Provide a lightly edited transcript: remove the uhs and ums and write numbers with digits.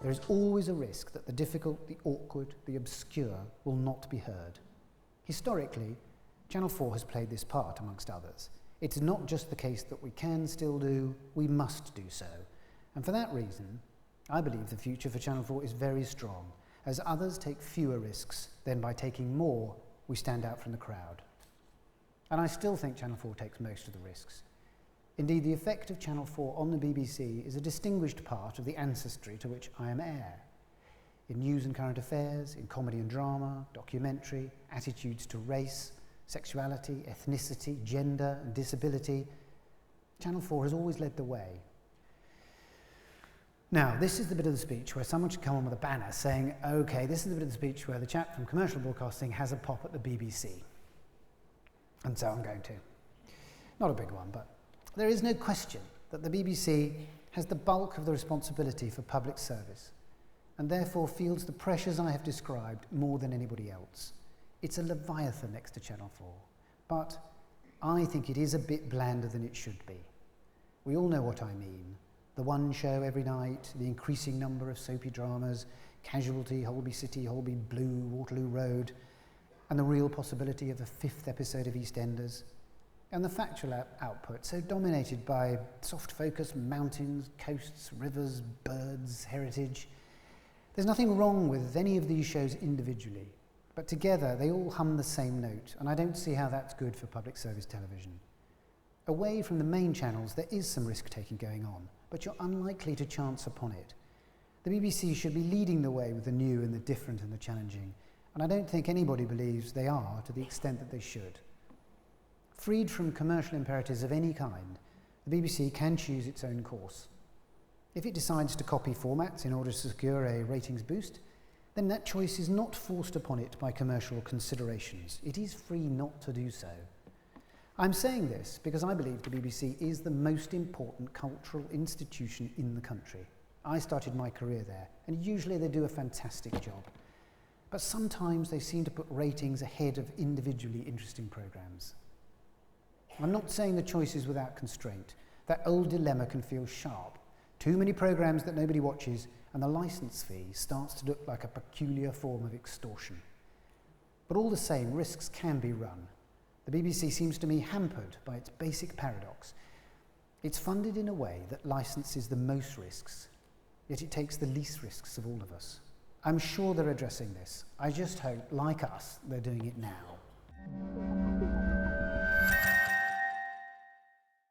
there is always a risk that the difficult, the awkward, the obscure will not be heard. Historically, Channel 4 has played this part, amongst others. It's not just the case that we can still do, we must do so. And for that reason, I believe the future for Channel 4 is very strong. As others take fewer risks, then by taking more, we stand out from the crowd. And I still think Channel 4 takes most of the risks. Indeed, the effect of Channel 4 on the BBC is a distinguished part of the ancestry to which I am heir. In news and current affairs, in comedy and drama, documentary, attitudes to race, sexuality, ethnicity, gender and disability, Channel 4 has always led the way. Now, this is the bit of the speech where someone should come on with a banner saying, okay, this is the bit of the speech where the chap from commercial broadcasting has a pop at the BBC. And so I'm going to. Not a big one, but there is no question that the BBC has the bulk of the responsibility for public service and therefore feels the pressures I have described more than anybody else. It's a leviathan next to Channel 4, but I think it is a bit blander than it should be. We all know what I mean. The one show every night, the increasing number of soapy dramas, Casualty, Holby City, Holby Blue, Waterloo Road, and the real possibility of a 5th episode of EastEnders, and the factual output, so dominated by soft focus, mountains, coasts, rivers, birds, heritage. There's nothing wrong with any of these shows individually, but together they all hum the same note, and I don't see how that's good for public service television. Away from the main channels, there is some risk-taking going on, but you're unlikely to chance upon it. The BBC should be leading the way with the new and the different and the challenging, and I don't think anybody believes they are to the extent that they should. Freed from commercial imperatives of any kind, the BBC can choose its own course. If it decides to copy formats in order to secure a ratings boost, then that choice is not forced upon it by commercial considerations. It is free not to do so. I'm saying this because I believe the BBC is the most important cultural institution in the country. I started my career there, and usually they do a fantastic job. But sometimes they seem to put ratings ahead of individually interesting programmes. I'm not saying the choice is without constraint. That old dilemma can feel sharp. Too many programmes that nobody watches, and the licence fee starts to look like a peculiar form of extortion. But all the same, risks can be run. The BBC seems to me hampered by its basic paradox. It's funded in a way that licenses the most risks, yet it takes the least risks of all of us. I'm sure they're addressing this. I just hope, like us, they're doing it now.